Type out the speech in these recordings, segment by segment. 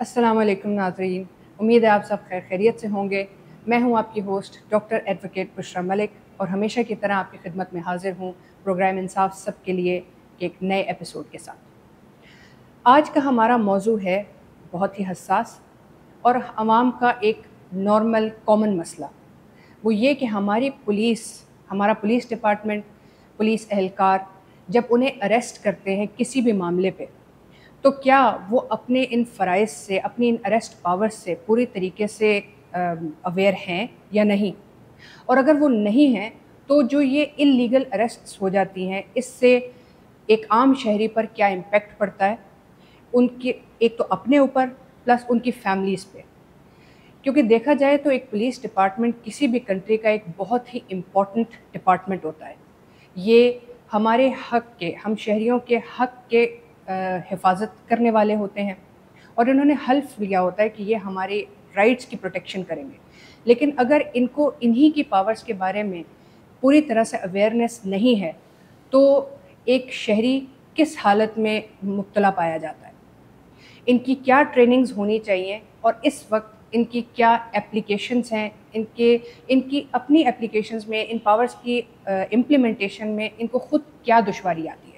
अस्सलाम वालेकुम नाज़रीन, उम्मीद है आप सब खैर खैरियत से होंगे। मैं हूं आपकी host doctor advocate Bushra Malik और हमेशा की तरह आपकी खिदमत में हाजिर हूं प्रोग्राम इंसाफ सब के लिए के एक नए एपिसोड के साथ। आज का हमारा मौजू है बहुत ही हसास और आवाम का एक नॉर्मल कॉमन मसला। वो ये कि हमारा पुलिस डिपार्टमेंट, पुलिस एहलकार जब उन्हें अरेस्ट करते हैं किसी भी मामले पे, तो क्या वो अपने इन फ़राइज़ से, अपनी इन अरेस्ट पावर्स से पूरी तरीके से अवेयर हैं या नहीं? और अगर वो नहीं हैं, तो जो ये इल्लीगल अरेस्ट्स हो जाती हैं, इससे एक आम शहरी पर क्या इम्पैक्ट पड़ता है? उनके एक तो अपने ऊपर प्लस उनकी फैमिलीज़ पे। क्योंकि देखा जाए तो एक पुलिस डिपार्टमेंट किसी भी कंट्री का एक बहुत ही इम्पोर्टेंट डिपार्टमेंट होता है। ये हमारे हक़ के, हम शहरियों के हक़ के हिफाजत करने वाले होते हैं और इन्होंने हल्फ लिया होता है कि ये हमारे राइट्स की प्रोटेक्शन करेंगे। लेकिन अगर इनको इन्हीं की पावर्स के बारे में पूरी तरह से अवेयरनेस नहीं है, तो एक शहरी किस हालत में मुब्तला पाया जाता है। इनकी क्या ट्रेनिंग्स होनी चाहिए और इस वक्त इनकी क्या एप्लीकेशंस हैं, इनकी अपनी एप्लीकेशंस में, इन पावर्स की इम्प्लीमेंटेशन में इनको खुद क्या दुश्वारी आती है।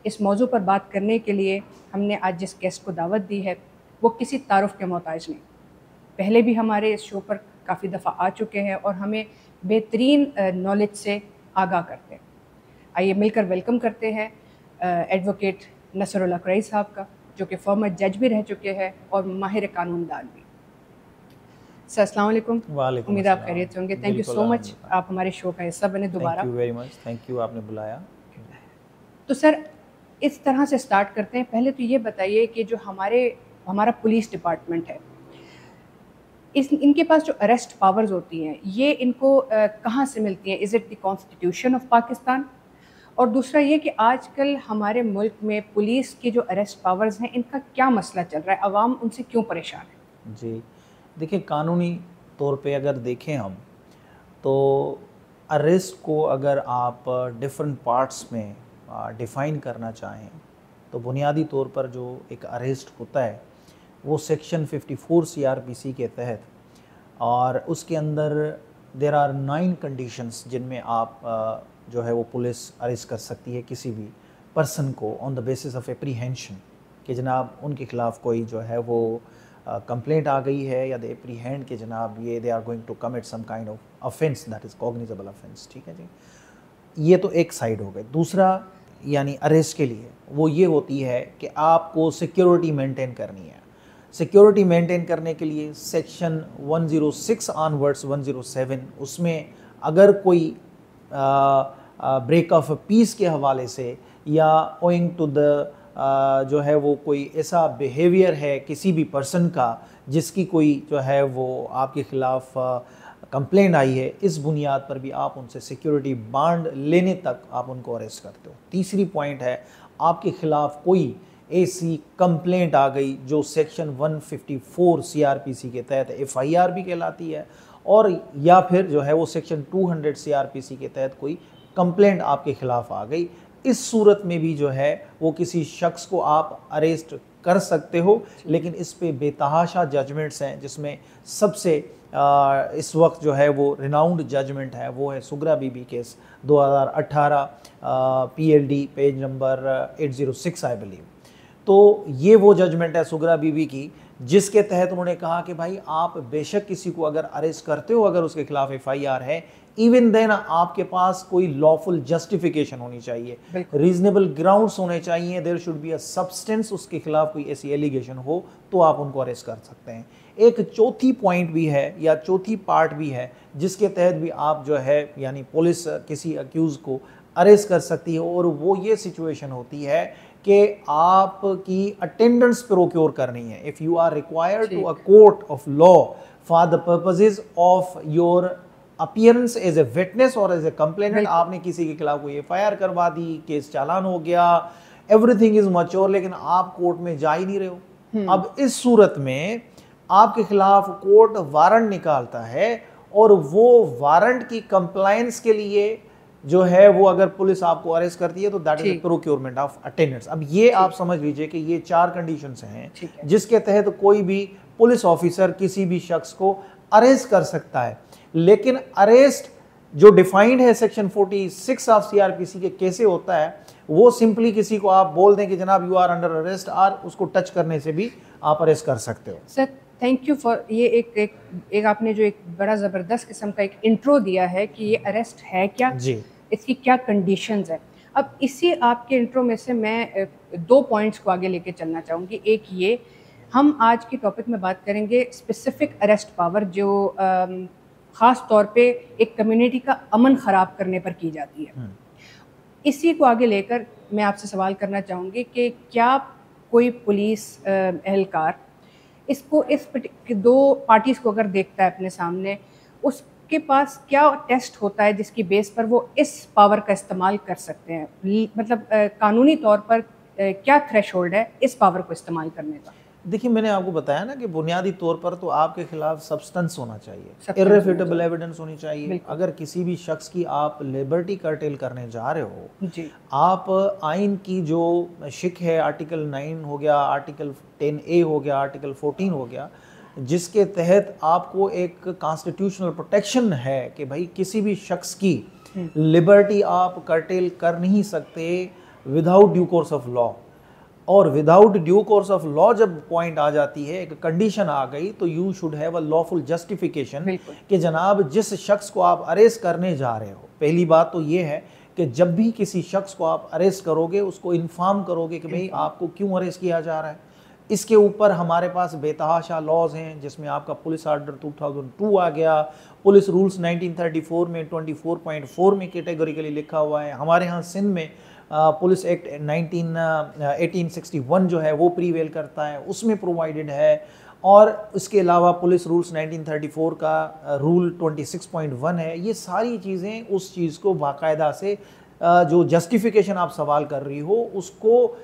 इस मौजू पर बात करने के लिए हमने आज जिस गेस्ट को दावत दी है, वो किसी तारुफ के मोहताज नहीं। पहले भी हमारे इस शो पर काफ़ी दफ़ा आ चुके हैं और हमें बेहतरीन नॉलेज से आगाह करते हैं। आइए मिलकर वेलकम करते हैं एडवोकेट नसरुल्लाह कुरैशी साहब का, जो कि फॉर्मर जज भी रह चुके हैं और माहिर कानूनदान भी। सर अस्सलाम वालेकुम। वालेकुम उम्मीद है आप अस्सलाम। खैरियत से होंगे। थैंक यू बिल्कुल सो मच, अल्हम्दुलिल्लाह। आप हमारे शो का हिस्सा बने थैंक दोबारा। You very much, thank you आपने बुलाया। तो सर इस तरह से स्टार्ट करते हैं। पहले तो ये बताइए कि जो हमारा पुलिस डिपार्टमेंट है, इनके पास जो अरेस्ट पावर्स होती हैं, ये इनको कहाँ से मिलती हैं? Is it the constitution of Pakistan? और दूसरा ये कि आजकल हमारे मुल्क में पुलिस की जो अरेस्ट पावर्स हैं, इनका क्या मसला चल रहा है? अवाम उनसे क्यों परेशान है? जी, देखिए कानूनी तौर पे अगर देखें हम, तो अरेस्ट को अगर आप डिफरेंट पार्ट्स में डिफ़ाइन करना चाहें, तो बुनियादी तौर पर जो एक अरेस्ट होता है वो सेक्शन 54 सीआरपीसी के तहत, और उसके अंदर देर आर 9 कंडीशंस जिनमें आप जो है वो पुलिस अरेस्ट कर सकती है किसी भी पर्सन को on the basis of apprehension, कि जनाब उनके ख़िलाफ़ कोई जो है वो कंप्लेंट आ गई है या दे एप्रीहेंड कि जनाब ये they are going to commit some kind of offence that is cognizable offence. ठीक है जी, ये तो एक साइड हो गई। दूसरा यानी अरेस्ट के लिए वो ये होती है कि आपको सिक्योरिटी मेंटेन करनी है। सिक्योरिटी मेंटेन करने के लिए सेक्शन 106 ऑनवर्ड्स 107, उसमें अगर कोई ब्रेक ऑफ पीस के हवाले से या ओइंग टू द जो है वो कोई ऐसा बिहेवियर है किसी भी पर्सन का जिसकी कोई जो है वो आपके ख़िलाफ़ कंप्लेंट आई है, इस बुनियाद पर भी आप उनसे सिक्योरिटी बांड लेने तक आप उनको अरेस्ट करते हो। तीसरी पॉइंट है, आपके ख़िलाफ़ कोई ऐसी कंप्लेंट आ गई जो सेक्शन 154 सीआरपीसी के तहत एफआईआर भी कहलाती है, और या फिर जो है वो सेक्शन 200 सीआरपीसी के तहत कोई कंप्लेंट आपके ख़िलाफ़ आ गई, इस सूरत में भी जो है वो किसी शख्स को आप अरेस्ट कर सकते हो। लेकिन इस पे बेतहाशा जजमेंट्स हैं, जिसमें सबसे इस वक्त जो है वो रिनाउंड जजमेंट है वो है Sughra Bibi case 2018 PLD page number 806 I believe. तो ये वो जजमेंट है सुगरा बीबी की, जिसके तहत उन्होंने कहा कि भाई आप बेशक किसी को अगर अरेस्ट करते हो, अगर उसके खिलाफ एफआईआर है, इवन देन आपके पास कोई लॉफुल जस्टिफिकेशन होनी चाहिए, रीजनेबल ग्राउंड्स होने चाहिए, there should be a substance, उसके खिलाफ कोई ऐसी एलिगेशन हो तो आप उनको अरेस्ट कर सकते हैं। एक चौथी पॉइंट भी है या चौथी पार्ट भी है जिसके तहत भी आप जो है यानी पुलिस किसी अक्यूज को अरेस्ट कर सकती है, और वो ये सिचुएशन होती है कि आपकी अटेंडेंस प्रोक्योर करनी है। If you are required to a court of law for the purposes of your appearance as a witness और एज ए कंप्लेनेंट, आपने किसी के खिलाफ कोई एफआईआर करवा दी, केस चालान हो गया, एवरीथिंग इज मैच्योर, लेकिन आप कोर्ट में जा ही नहीं रहे हो। अब इस सूरत में आपके खिलाफ कोर्ट वारंट निकालता है, और वो वारंट की कंप्लायंस के लिए जो है वो अगर पुलिस आपको अरेस्ट करती है तो दैट इज ठीक। Procurement of attendance. अब ये आप समझ लीजिए कि ये 4 कंडीशंस हैं ठीक है। जिसके तहत कोई भी पुलिस ऑफिसर किसी भी शख्स को अरेस्ट कर सकता है। लेकिन अरेस्ट जो डिफाइंड है सेक्शन 46 ऑफ सीआरपीसी के कैसे होता है, वो सिंपली किसी को आप बोल दें कि जनाब यू आर अंडर अरेस्ट, और उसको टच करने से भी आप अरेस्ट कर सकते हो। सर थैंक यू फॉर ये एक आपने जो एक बड़ा ज़बरदस्त किस्म का एक इंट्रो दिया है कि ये अरेस्ट है क्या जी, इसकी क्या कंडीशंस है। अब इसी आपके इंट्रो में से मैं 2 पॉइंट्स को आगे लेके चलना चाहूँगी। एक ये, हम आज की टॉपिक में बात करेंगे स्पेसिफिक अरेस्ट पावर जो ख़ास तौर पे एक कम्युनिटी का अमन ख़राब करने पर की जाती है। इसी को आगे लेकर मैं आपसे सवाल करना चाहूँगी कि क्या कोई पुलिस एहलकार इसको दो पार्टीज़ को अगर देखता है अपने सामने, उसके पास क्या टेस्ट होता है जिसकी बेस पर वो इस पावर का इस्तेमाल कर सकते हैं? मतलब कानूनी तौर पर क्या थ्रेशोल्ड है इस पावर को इस्तेमाल करने का? देखिए मैंने आपको बताया ना कि बुनियादी तौर पर तो आपके खिलाफ सब्सटेंस होना चाहिए, Substance इर्रेफ्यूटेबल एविडेंस होनी चाहिए। बिल्कुल। अगर किसी भी शख्स की आप लिबर्टी कर्टेल करने जा रहे हो, जी, आप आइन की जो शिक है, आर्टिकल 9 हो गया, आर्टिकल 10A हो गया, आर्टिकल 14 हो गया, जिसके तहत आपको एक कॉन्स्टिट्यूशनल प्रोटेक्शन है कि भाई किसी भी शख्स की लिबर्टी आप कर्टेल कर नहीं सकते without due course of law. और without due course of law जब पॉइंट आ जाती है, एक कंडीशन आ गई, तो you should have a lawful justification बिल्कुल। कि जनाब जिस शख्स को आप अरेस्ट करने जा रहे हो, पहली बात तो ये है कि जब भी किसी शख्स को आप अरेस्ट करोगे उसको इन्फॉर्म करोगे कि भाई आपको क्यों अरेस्ट किया जा रहा है। इसके ऊपर हमारे पास बेतहाशा लॉज हैं, जिसमें आपका पुलिस ऑर्डर 2002 आ गया, पुलिस रूल्स 1934 में 24.4 में कैटेगोरिकली लिखा हुआ है। हमारे यहाँ सिंध में पुलिस एक्ट 1861 जो है वो प्रीवेल करता है, उसमें प्रोवाइडेड है। और इसके अलावा पुलिस रूल्स 1934 का रूल 26.1 है। ये सारी चीज़ें उस चीज़ को बाकायदा से जो जस्टिफिकेशन आप सवाल कर रही हो उसको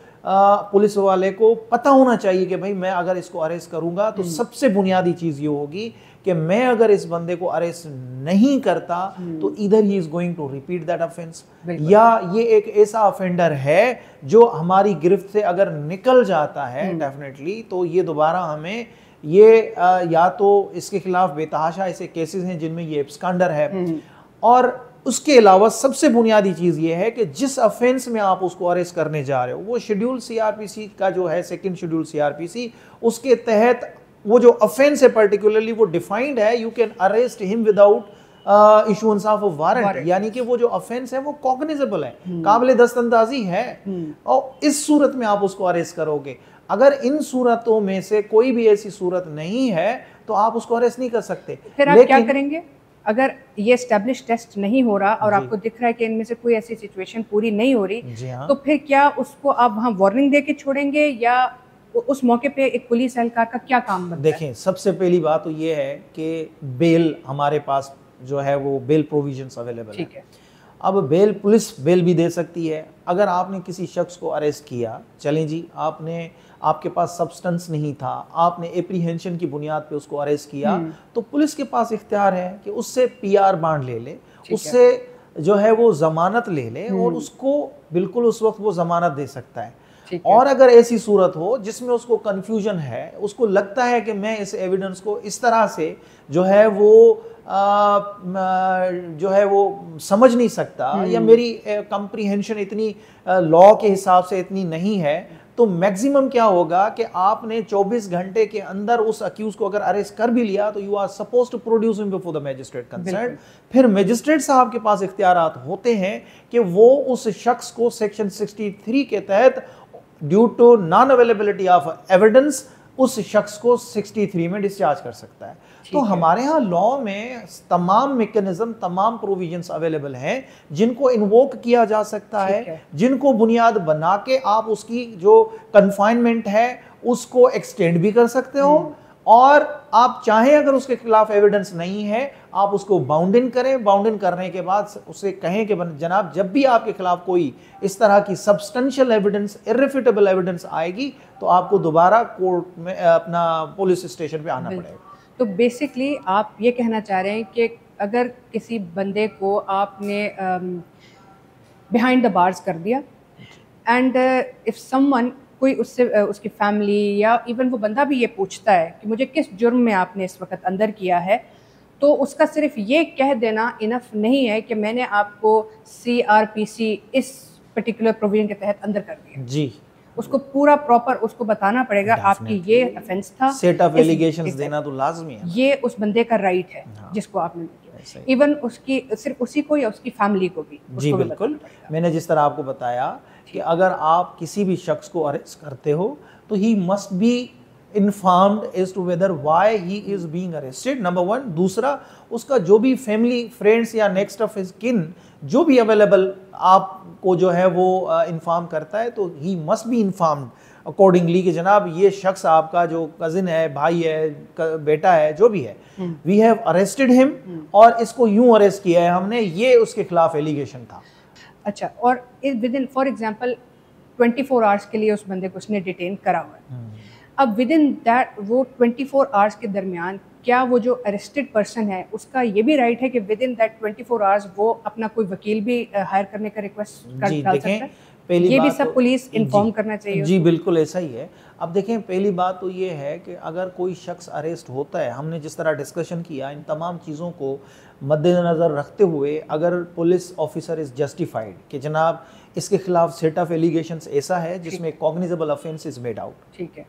पुलिस वाले को पता होना चाहिए कि भाई मैं अगर इसको अरेस्ट करूंगा तो सबसे बुनियादी चीज़ ये होगी कि मैं अगर इस बंदे को अरेस्ट नहीं करता तो इधर ही is going to repeat that offence, या ये एक ऐसा ऑफेंडर है जो हमारी गिरफ्त से अगर निकल जाता है डेफिनेटली तो ये दोबारा हमें ये या तो इसके खिलाफ बेतहाशा ऐसे केसेस हैं जिनमें ये एब्सकॉन्डर है। और उसके अलावा सबसे बुनियादी चीज़ ये है कि जिस ऑफेंस में आप उसको अरेस्ट करने जा रहे हो वो शेड्यूल सीआरपीसी का जो है, सेकंड शेड्यूल सीआरपीसी, उसके तहत वो जो ऑफेंस है पर्टिकुलरली वो डिफाइंड है, you can arrest him without issuance of a warrant, यानी कि वो जो ऑफेंस है वो कॉग्निजेबल है, काबिल दस्तंदाजी है, और इस सूरत में आप उसको अरेस्ट करोगे। अगर इन सूरतों में से कोई भी ऐसी सूरत नहीं है तो आप उसको अरेस्ट नहीं कर सकते। फिर आप क्या करेंगे अगर ये एस्टेब्लिश टेस्ट नहीं हो रहा और आपको दिख रहा है कि इनमें से कोई ऐसी सिचुएशन पूरी नहीं हो रही, तो फिर क्या उसको आप वहाँ वार्निंग दे के छोड़ेंगे या उस मौके पे एक पुलिस एहलकार का क्या काम बनता है? देखें, सबसे पहली बात तो ये है कि बेल हमारे पास जो है वो बेल प्रोविजंस अवेलेबल है। ठीक है। अब बेल, पुलिस बेल भी दे सकती है। अगर आपने किसी शख्स को अरेस्ट किया, चलें जी, आपके पास सब्सटेंस नहीं था, आपने एप्रीहेंशन की बुनियाद पे उसको अरेस्ट किया, तो पुलिस के पास इख्तियार है कि उससे पीआर बांड ले ले, उससे जो है वो जमानत ले ले और उसको बिल्कुल उस वक्त वो जमानत दे सकता है। और अगर ऐसी सूरत हो जिसमें उसको कंफ्यूजन है, उसको लगता है कि मैं इस एविडेंस को इस तरह से जो है वो समझ नहीं सकता, या मेरी कंप्रीहेंशन इतनी लॉ के हिसाब से इतनी नहीं है, तो मैक्सिमम क्या होगा कि आपने 24 घंटे के अंदर उस अक्यूज को अगर अरेस्ट कर भी लिया तो you are suppose to produce him before the magistrate concern. फिर मैजिस्ट्रेट साहब के पास इख्तियारात होते हैं कि वो उस शख्स को सेक्शन 63 के तहत due to non availability of evidence उस शख्स को 63 में डिस्चार्ज कर सकता है। तो हमारे यहाँ लॉ में तमाम मैकेनिज्म, तमाम प्रोविजंस अवेलेबल हैं जिनको इन्वोक किया जा सकता है, जिनको बुनियाद बना के आप उसकी जो कन्फाइनमेंट है उसको एक्सटेंड भी कर सकते हो, और आप चाहें अगर उसके खिलाफ एविडेंस नहीं है आप उसको बाउंड इन करें। बाउंड इन करने के बाद उसे कहें कि जनाब जब भी आपके खिलाफ कोई इस तरह की सब्सटेंशियल एविडेंस, इर्रिफ्यूटेबल एविडेंस आएगी तो आपको दोबारा कोर्ट में अपना पुलिस स्टेशन पे आना पड़ेगा। तो बेसिकली आप ये कहना चाह रहे हैं कि अगर किसी बंदे को आपने बिहाइंड द बार्स कर दिया एंड इफ़ समवन कोई उससे उसकी फैमिली या इवन वो बंदा भी ये पूछता है कि मुझे किस जुर्म में आपने इस वक्त अंदर किया है, तो उसका सिर्फ ये कह देना इनफ नहीं है कि मैंने आपको CRPC इस पर्टिकुलर प्रोविजन के तहत अंदर कर दिया जी, उसको पूरा प्रॉपर उसको बताना पड़ेगा आपकी ये ऑफेंस था, सेट ऑफ एलिगेशंस देना तो लाजमी है, ये उस बंदे का राइट है जिसको आपने किया, इवन उसकी सिर्फ उसी को या उसकी फैमिली को भी। जी बिल्कुल, मैंने जिस तरह आपको बताया कि अगर आप किसी भी शख्स को अरेस्ट करते हो तो he must be informed as to whether why he is being arrested, number 1। दूसरा, उसका जो भी फैमिली फ्रेंड्स या नेक्स्ट ऑफ हिज किन जो भी अवेलेबल आपको जो है वो इन्फॉर्म करता है, तो he must be informed accordingly कि जनाब ये शख्स आपका जो कजिन है, भाई है, बेटा है, जो भी है, वी हैव अरेस्टेड हिम और इसको यूं अरेस्ट किया है हमने, ये उसके खिलाफ एलिगेशन था। अच्छा, और with in for example 24 hours के लिए उस बंदे को उसने डिटेन करा हुआ है। अब विद इन दैट वो 24 आवर्स के दरमियान क्या वो जो अरेस्टेड पर्सन है उसका ये भी राइट है कि विद इन दैट 24 आवर्स वो अपना कोई वकील भी हायर करने का रिक्वेस्ट कर डाल सकता है? पहली ये बात भी सब पुलिस इन्फॉर्म करना चाहिए। जी बिल्कुल ऐसा ही है। अब देखें, पहली बात तो ये है कि अगर कोई शख्स अरेस्ट होता है, हमने जिस तरह डिस्कशन किया, इन तमाम चीज़ों को मद्देनज़र रखते हुए अगर पुलिस ऑफिसर इज़ जस्टिफाइड कि जनाब इसके खिलाफ सेट ऑफ एलिगेशंस ऐसा है जिसमें cognizable offence is made out,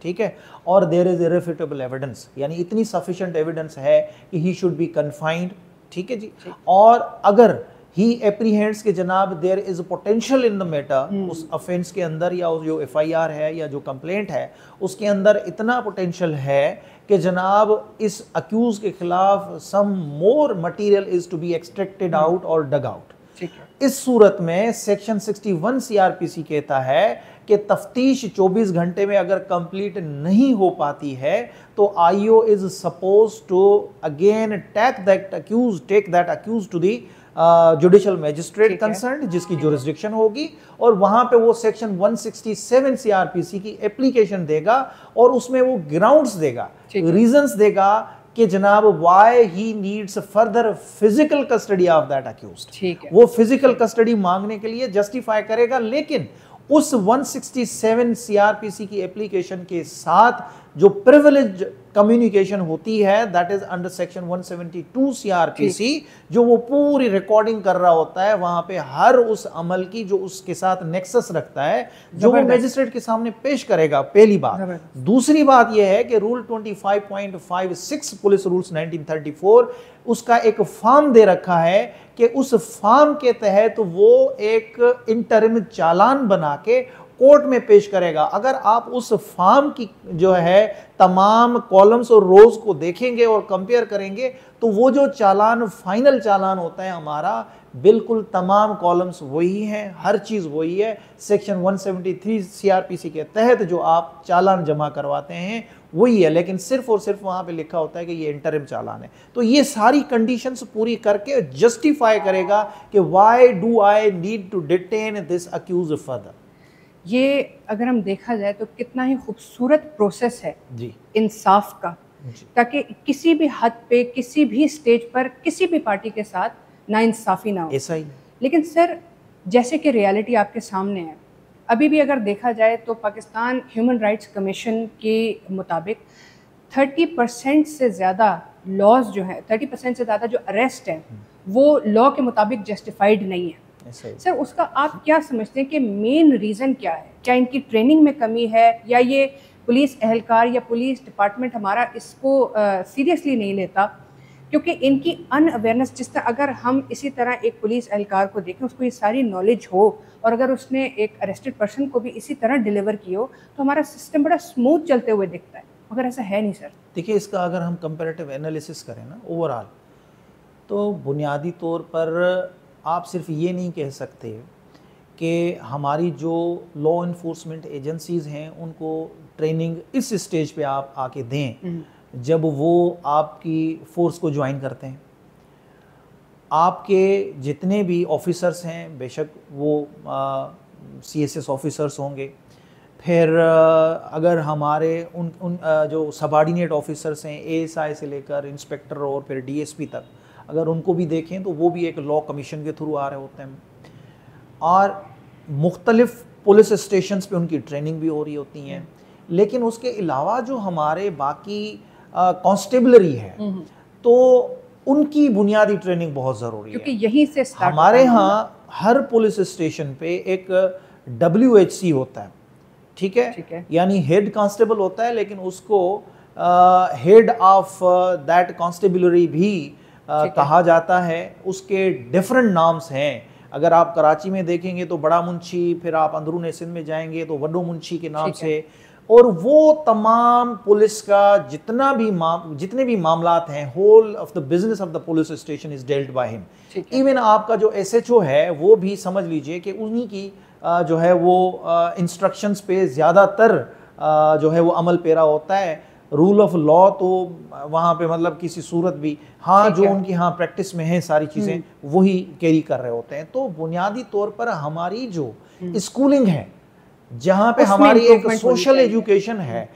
ठीक है, और देयर इज इररिफ्यूटेबल एविडेंस, यानी इतनी सफिशिएंट एविडेंस है कि ही शुड बी कन्फाइंड, ठीक है जी, और अगर ही एप्रीहेंड्स के जनाब there is potential in the matter, उस ऑफेंस के अंदर या उस जो FIR है या जो कंप्लेंट है उसके अंदर इतना पोटेंशियल है कि जनाब इस अक्यूज के खिलाफ some more material is to be extracted out और डग आउट, ठीक है। इस सूरत में सेक्शन 61 CRPC कहता है कि तफ्तीश 24 घंटे में अगर कंप्लीट नहीं हो पाती है तो IO is suppose to again take that accuse to the judicial magistrate concern जिसकी जुरिस्डिक्शन होगी, और वहां पे वो सेक्शन 167 CRPC की एप्लीकेशन देगा और उसमें वो ग्राउंड्स देगा, रीजंस देगा कि जनाब why he needs further physical custody of that accused. वो फिजिकल कस्टडी मांगने के लिए जस्टिफाई करेगा, लेकिन उस 167 CRPC की एप्लीकेशन के साथ जो प्रिविलेज कम्युनिकेशन होती है that is under section 172 CRPC, जो वो पूरी रिकॉर्डिंग कर रहा होता है वहां पे हर उस अमल की जो उसके साथ नेक्सस रखता है, जो वो मैजिस्ट्रेट के सामने पेश करेगा, पहली बात। दूसरी बात यह है कि रूल 25.56 पुलिस रूल्स 1934 उसका एक फॉर्म दे रखा है कि उस फॉर्म के तहत वो एक इंटरिम चालान बना के कोर्ट में पेश करेगा। अगर आप उस फॉर्म की जो है तमाम कॉलम्स और रोज को देखेंगे और कंपेयर करेंगे तो वो जो चालान फाइनल चालान होता है हमारा, बिल्कुल तमाम कॉलम्स वही हैं, हर चीज वही है। सेक्शन 173 CRPC के तहत जो आप चालान जमा करवाते हैं वही है, लेकिन सिर्फ और सिर्फ वहां पे लिखा होता है कि ये इंटरिम चालान है। तो ये सारी कंडीशंस पूरी करके जस्टिफाई करेगा कि why do I need to detain this accused further. ये अगर हम देखा जाए तो कितना ही खूबसूरत प्रोसेस है जी इंसाफ का, ताकि किसी भी हद पे किसी भी स्टेज पर किसी भी पार्टी के साथ नाइंसाफी ना हो। ऐसा ही। लेकिन सर, जैसे कि रियलिटी आपके सामने है, अभी भी अगर देखा जाए तो पाकिस्तान ह्यूमन राइट्स कमीशन के मुताबिक 30% से ज़्यादा लॉज जो है, 30% से ज़्यादा जो अरेस्ट है वो लॉ के मुताबिक जस्टिफाइड नहीं है। सर, उसका आप क्या समझते हैं कि मेन रीज़न क्या है? क्या इनकी ट्रेनिंग में कमी है, या ये पुलिस एहलकार या पुलिस डिपार्टमेंट हमारा इसको सीरियसली नहीं लेता? क्योंकि इनकी अनअवेयरनेस, जिस तरह अगर हम इसी तरह एक पुलिस एहलकार को देखें, उसको ये सारी नॉलेज हो और अगर उसने एक अरेस्टेड पर्सन को भी इसी तरह डिलीवर की हो तो हमारा सिस्टम बड़ा स्मूथ चलते हुए दिखता है, मगर ऐसा है नहीं सर। देखिए, इसका अगर हम कंपैरेटिव एनालिसिस करें ना ओवरऑल, तो बुनियादी तौर पर आप सिर्फ ये नहीं कह सकते कि हमारी जो लॉ इन्फोर्समेंट एजेंसीज़ हैं उनको ट्रेनिंग इस स्टेज पे आप आके दें जब वो आपकी फ़ोर्स को ज्वाइन करते हैं। आपके जितने भी ऑफिसर्स हैं, बेशक वो CSS ऑफिसर्स होंगे, फिर अगर हमारे उन जो सबॉर्डिनेट ऑफिसर्स हैं ASI से लेकर इंस्पेक्टर और फिर DSP तक, अगर उनको भी देखें तो वो भी एक लॉ कमीशन के थ्रू आ रहे होते हैं, और मुख्तलिफ पुलिस स्टेशंस पे उनकी ट्रेनिंग भी हो रही होती हैं। लेकिन उसके अलावा जो हमारे बाकी कांस्टेबलरी है तो उनकी बुनियादी ट्रेनिंग बहुत ज़रूरी है, क्योंकि यहीं से स्टार्ट हमारे यहाँ हर पुलिस स्टेशन पे एक WHC होता है, ठीक है, यानी हेड कांस्टेबल होता है, लेकिन उसको हेड ऑफ दैट कांस्टेबलरी भी कहा जाता है। उसके डिफरेंट नाम्स हैं। अगर आप कराची में देखेंगे तो बड़ा मुंशी, फिर आप अंदरून सिंध में जाएंगे तो वड्डो मुंशी के नाम से, और वो तमाम पुलिस का जितने भी मामलात हैं, whole of the business of the police station is dealt by him. Even आपका जो SHO है वो भी समझ लीजिए कि उन्हीं की जो है वो इंस्ट्रक्शंस पे ज़्यादातर जो है वो अमल पेरा होता है। रूल ऑफ लॉ तो वहाँ पे मतलब किसी सूरत भी, हाँ जो उनकी हाँ प्रैक्टिस में है सारी चीज़ें वही कैरी कर रहे होते हैं। तो बुनियादी तौर पर हमारी जो स्कूलिंग है, जहाँ पे हमारी एक सोशल एजुकेशन है,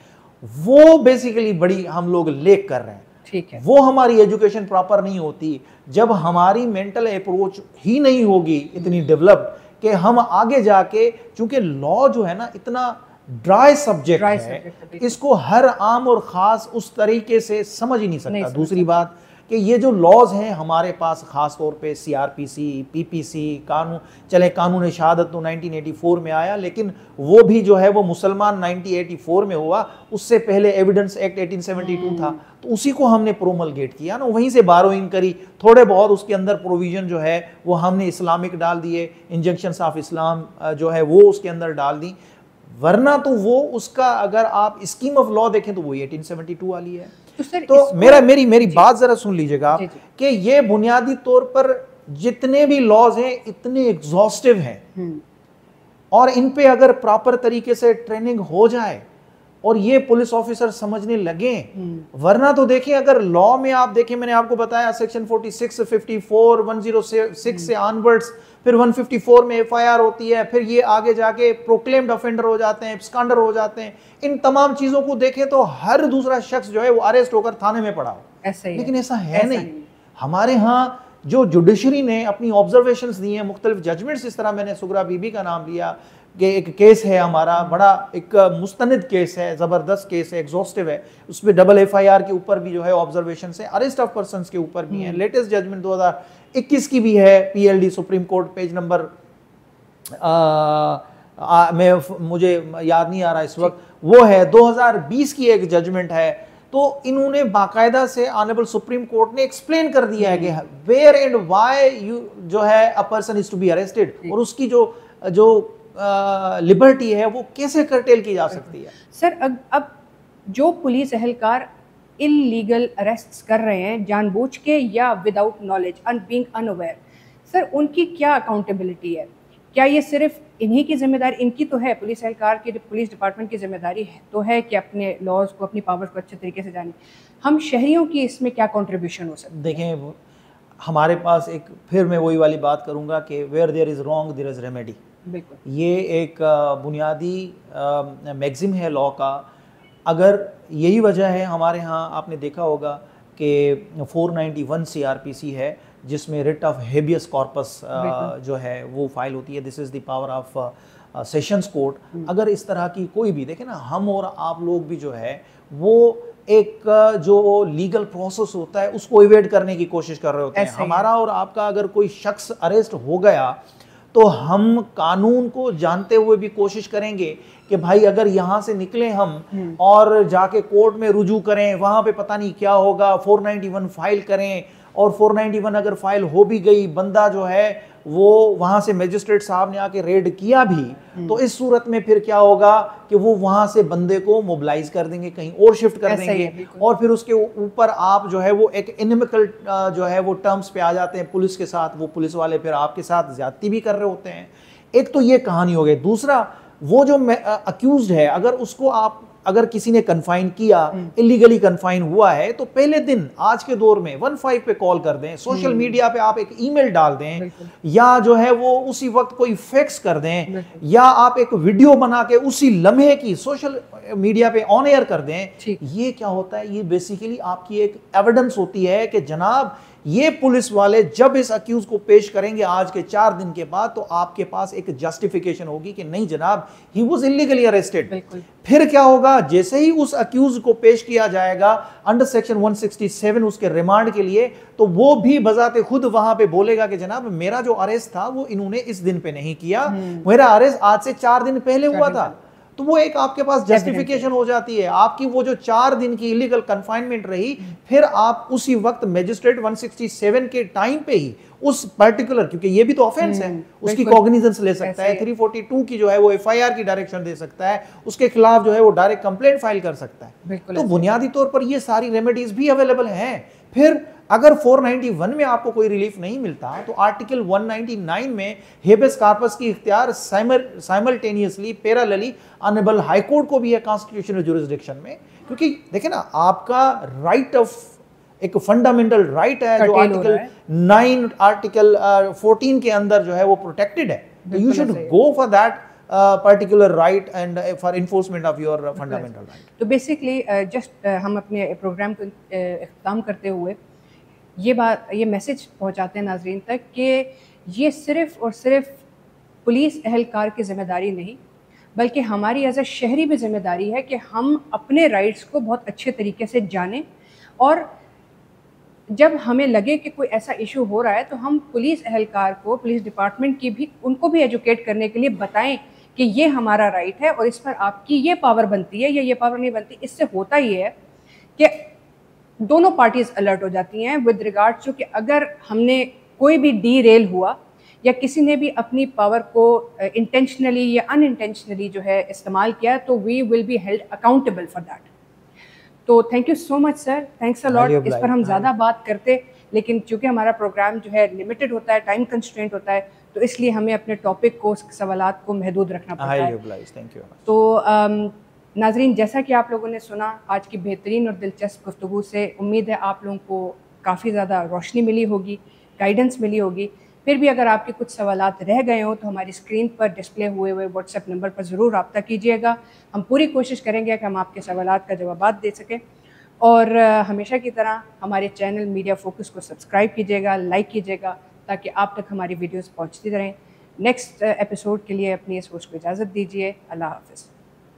वो बेसिकली बड़ी हम लोग लेक कर रहे हैं, ठीक है। वो हमारी एजुकेशन प्रॉपर नहीं होती जब हमारी मेंटल अप्रोच ही नहीं होगी इतनी डेवलप्ड कि हम आगे जाके, चूंकि लॉ जो है ना इतना ड्राई सब्जेक्ट है, इसको हर आम और खास उस तरीके से समझ ही नहीं सकता। दूसरी बात कि ये जो लॉज हैं हमारे पास, ख़ास तौर पे CRPC, PPC, कानून शहादत तो 1984 में आया, लेकिन वो भी जो है वो मुसलमान 1984 में हुआ। उससे पहले एविडेंस एक्ट 1872 था, तो उसी को हमने प्रोमलगेट किया ना, वहीं से बारोइंग करी। थोड़े बहुत उसके अंदर प्रोविजन जो है वो हमने इस्लामिक डाल दिए, इंजंक्शंस ऑफ इस्लाम जो है वो उसके अंदर डाल दी, वरना तो वो उसका अगर आप स्कीम ऑफ लॉ देखें तो वो 1872 वाली है। तो मेरी बात जरा सुन लीजिएगा कि ये बुनियादी तौर पर जितने भी लॉज हैं इतने एग्जॉस्टिव हैं, और इन पे अगर प्रॉपर तरीके से ट्रेनिंग हो जाए और ये पुलिस ऑफिसर समझने लगे, वरना तो देखिए अगर लॉ में आप देखें, मैंने आपको बताया सेक्शन 46, 54, 106 से ऑनवर्ड्स, फिर 154 में FIR होती है, फिर ये आगे जाके प्रोक्लेम्ड ऑफेंडर हो जाते हैं, एब्सकॉन्डर हो जाते हैं। इन तमाम चीजों को देखें तो हर दूसरा शख्स जो है वो अरेस्ट होकर थाने में पड़ा हो, लेकिन ऐसा है नहीं। हमारे यहाँ जो जुडिशरी ने अपनी ऑब्जर्वेशंस दी हैं, मुख्तलिफ जजमेंट्स, इस तरह मैंने सुगरा बीबी का नाम लिया कि एक केस है हमारा, बड़ा एक मुस्तनिद केस है, ज़बरदस्त केस है, एग्जॉस्टिव है, उसमें डबल FIR के ऊपर भी जो है ऑब्जर्वेशन है, अरेस्ट ऑफ पर्संस के ऊपर भी है। लेटेस्ट जजमेंट 2021 की भी है, PLD supreme court, page number मुझे याद नहीं आ रहा इस वक्त, वो है 2020 की एक जजमेंट है। तो इन्होंने बाकायदा से ऑनरेबल सुप्रीम कोर्ट ने एक्सप्लेन कर दिया है कि वेयर एंड व्हाई यू जो है a person is to be arrested, और उसकी जो लिबर्टी है वो कैसे कर्टेल की जा सकती है। सर अब जो पुलिस एहलकार इलीगल अरेस्ट्स कर रहे हैं जानबूझ के या without knowledge, being unaware, sir उनकी क्या अकाउंटेबिलिटी है? क्या ये सिर्फ इन्हीं की जिम्मेदारी, इनकी तो है, पुलिस एहलकार की, पुलिस डिपार्टमेंट की जिम्मेदारी है तो है कि अपने लॉज को, अपनी पावर्स को अच्छे तरीके से जाने, हम शहरियों की इसमें क्या कंट्रीब्यूशन हो सकता है? देखें, हमारे पास एक, फिर मैं वही वाली बात करूंगा कि where there is wrong there is remedy. बिल्कुल, ये एक बुनियादी मैक्सिम है लॉ का। अगर यही वजह है, हमारे यहाँ आपने देखा होगा कि 491 CRPC है जिसमें रिट ऑफ हेबियस कॉर्पस जो है वो फाइल होती है। This is the power of sessions court. अगर इस तरह की कोई भी, देखें ना, हम और आप लोग भी जो है वो एक जो लीगल प्रोसेस होता है उसको इवेड करने की कोशिश कर रहे होते हैं। हमारा और आपका अगर कोई शख्स अरेस्ट हो गया तो हम कानून को जानते हुए भी कोशिश करेंगे कि भाई अगर यहाँ से निकले हम और जाके कोर्ट में रुजू करें, वहाँ पे पता नहीं क्या होगा, 491 फाइल करें, और 491 अगर फाइल हो भी गई, बंदा जो है वो वहाँ से मजिस्ट्रेट साहब ने आके रेड किया भी, तो इस सूरत में फिर क्या होगा कि वो वहाँ से बंदे को मोबिलाइज कर देंगे, कहीं और शिफ्ट कर देंगे, और फिर उसके ऊपर आप जो है वो एक इनमिकल जो है वो टर्म्स पे आ जाते हैं पुलिस के साथ। वो पुलिस वाले फिर आपके साथ ज्यादती भी कर रहे होते हैं। एक तो ये कहानी हो गई। दूसरा, वो जो अक्यूज्ड है, अगर उसको आप, अगर किसी ने कन्फाइन किया, इलीगली कन्फाइन हुआ है, तो पहले दिन आज के दौर में 15 पे कॉल कर दें, सोशल मीडिया पे आप एक ईमेल डाल दें, या जो है वो उसी वक्त कोई फैक्स कर दें, या आप एक वीडियो बना के उसी लम्हे की सोशल मीडिया पे ऑन एयर कर दें। ये क्या होता है? ये बेसिकली आपकी एक एविडेंस होती है कि जनाब ये पुलिस वाले जब इस अक्यूज को पेश करेंगे आज के 4 दिन के बाद, तो आपके पास एक जस्टिफिकेशन होगी कि नहीं जनाब, ही वाज इलीगली अरेस्टेड। फिर क्या होगा, जैसे ही उस अक्यूज को पेश किया जाएगा अंडर सेक्शन 167 उसके रिमांड के लिए, तो वो भी बजाते खुद वहां पे बोलेगा कि जनाब मेरा जो अरेस्ट था वो इन्होंने इस दिन पे नहीं किया, मेरा अरेस्ट आज से 4 दिन पहले हुआ था। तो वो एक आपके पास जस्टिफिकेशन हो जाती है। आपकी वो जो 4 दिन की इलीगल कन्फाइनमेंट रही, फिर आप उसी वक्त मैजिस्ट्रेट 167 के टाइम पे ही उस पर्टिकुलर, क्योंकि ये भी तो ऑफेंस है, उसकी कॉग्निजेंस ले सकता है, 342 की जो है वो एफआईआर की डायरेक्शन दे सकता है, उसके खिलाफ जो है वो डायरेक्ट कंप्लेंट फाइल कर सकता है। तो बुनियादी तौर पर ये सारी रेमेडीज भी अवेलेबल हैं। फिर अगर 491 में आपको कोई रिलीफ नहीं मिलता तो आर्टिकल 199 में हेबियस कॉर्पस की इख्तियार simultaneously parallelly honourable high court को भी है कॉन्स्टिट्यूशनल जुरिसडिक्शन में, क्योंकि देखें ना, आपका राइट ऑफ एक फंडामेंटल राइट है जो आर्टिकल 9 आर्टिकल 14 के अंदर जो है वो प्रोटेक्टेड है। तो you should go for that particular right and for enforcement of your fundamental right. तो बेसिकली जस्ट हम अपने प्रोग्राम को इख्तिताम करते हुए ये मैसेज पहुंचाते हैं नाजरीन तक कि ये सिर्फ और सिर्फ पुलिस एहलकार की जिम्मेदारी नहीं, बल्कि हमारी एज अ शहरी भी जिम्मेदारी है कि हम अपने राइट्स को बहुत अच्छे तरीके से जानें, और जब हमें लगे कि कोई ऐसा इशू हो रहा है तो हम पुलिस एहलकार को, पुलिस डिपार्टमेंट की भी, उनको भी एजुकेट करने के लिए बताएं कि ये हमारा राइट है और इस पर आपकी ये पावर बनती है या ये पावर नहीं बनती। इससे होता ही है कि दोनों पार्टीज अलर्ट हो जाती हैं विद रिगार्ड्स टू कि अगर हमने कोई भी डी रेल हुआ या किसी ने भी अपनी पावर को इंटेंशनली या अनइंटेंशनली जो है इस्तेमाल किया, तो we will be held accountable for that. तो thank you so much sir, thanks a lot. इस पर हम ज़्यादा बात करते, लेकिन चूंकि हमारा प्रोग्राम जो है लिमिटेड होता है, टाइम कंस्ट्रेंट होता है, तो इसलिए हमें अपने टॉपिक को, सवालात को महदूद रखना पड़ता है। Thank you. तो नाजरीन, जैसा कि आप लोगों ने सुना आज की बेहतरीन और दिलचस्प गुफ्तगू से, उम्मीद है आप लोगों को काफ़ी ज़्यादा रोशनी मिली होगी, गाइडेंस मिली होगी। फिर भी अगर आपके कुछ सवालात रह गए हों तो हमारी स्क्रीन पर डिस्प्ले हुए व्हाट्सएप नंबर पर ज़रूर रब्ता कीजिएगा। हम पूरी कोशिश करेंगे कि हम आपके सवालात का जवाब दे सकें। और हमेशा की तरह हमारे चैनल मीडिया फोकस को सब्सक्राइब कीजिएगा, लाइक कीजिएगा, ताकि आप तक हमारी वीडियोज़ पहुँचती रहें। नेक्स्ट एपिसोड के लिए अपनी इस होस्ट को इजाज़त दीजिए। अल्लाह हाफ़िज़।